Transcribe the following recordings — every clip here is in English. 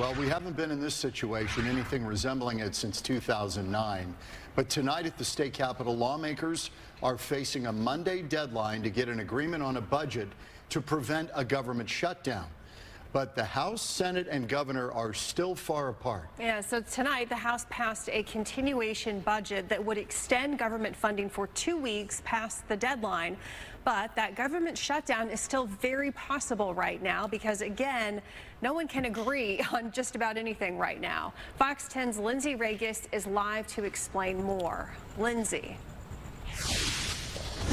Well, we haven't been in this situation, anything resembling it, since 2009. But tonight at the state capitol, lawmakers are facing a Monday deadline to get an agreement on a budget to prevent a government shutdown. But the House, Senate, and governor are still far apart. Yeah, so tonight the House passed a continuation budget that would extend government funding for 2 weeks past the deadline. But that government shutdown is still very possible right now because, again, no one can agree on just about anything right now. Fox 10's Lindsey Ragas is live to explain more. Lindsey.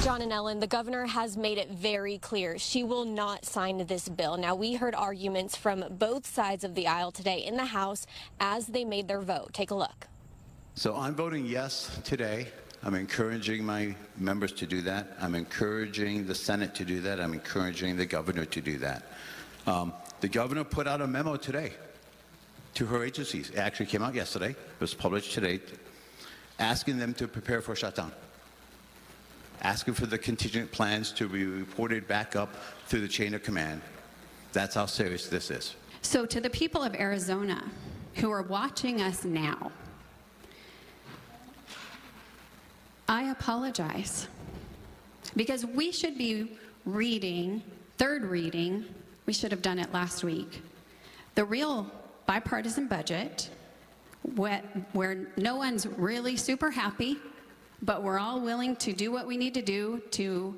John and Ellen, the governor has made it very clear she will not sign this bill. Now, we heard arguments from both sides of the aisle today in the House as they made their vote. Take a look. So I'm voting yes today. I'm encouraging my members to do that. I'm encouraging the Senate to do that. I'm encouraging the governor to do that. The governor put out a memo today to her agencies. It actually came out yesterday. It was published today, asking them to prepare for a shutdown, asking for the contingent plans to be reported back up through the chain of command. That's how serious this is. So to the people of Arizona who are watching us now, I apologize, because we should be reading, third reading, we should have done it last week, the real bipartisan budget where no one's really super happy, but we're all willing to do what we need to do to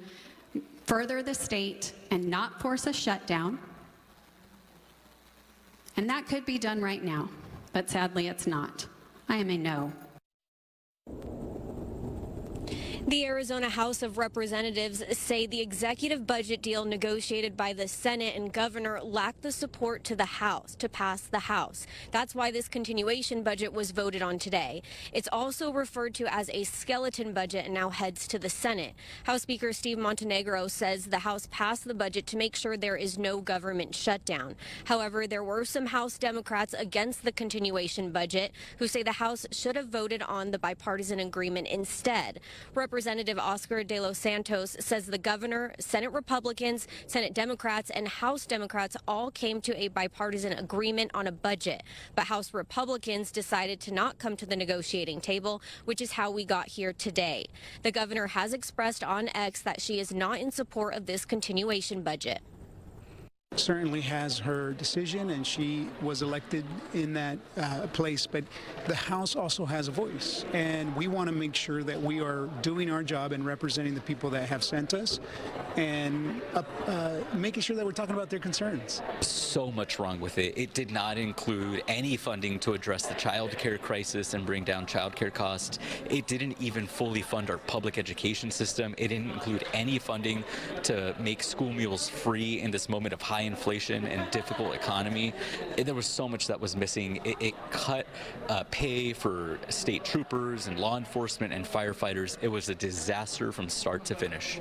further the state and not force a shutdown. And that could be done right now, but sadly it's not. I am a no. The Arizona House of Representatives say the executive budget deal negotiated by the Senate and governor lacked the support to the House to pass the House. That's why this continuation budget was voted on today. It's also referred to as a skeleton budget and now heads to the Senate. House Speaker Steve Montenegro says the House passed the budget to make sure there is no government shutdown. However, there were some House Democrats against the continuation budget who say the House should have voted on the bipartisan agreement instead. Representative Oscar de los Santos says the governor, Senate Republicans, Senate Democrats, and House Democrats all came to a bipartisan agreement on a budget. But House Republicans decided to not come to the negotiating table, which is how we got here today. The governor has expressed on X that she is not in support of this continuation budget. Certainly has her decision, and she was elected in that place, but the House also has a voice, and we want to make sure that we are doing our job and representing the people that have sent us and making sure that we're talking about their concerns. So much wrong with it. It did not include any funding to address the child care crisis and bring down child care costs. It didn't even fully fund our public education system. It didn't include any funding to make school meals free in this moment of high inflation and difficult economy. There was so much that was missing. It cut pay for state troopers and law enforcement and firefighters. It was a disaster from start to finish.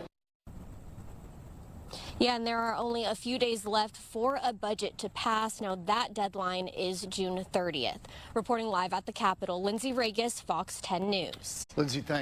Yeah, and there are only a few days left for a budget to pass. Now, that deadline is June 30th. Reporting live at the Capitol, Lindsey Ragas, Fox 10 News. Lindsey, thanks.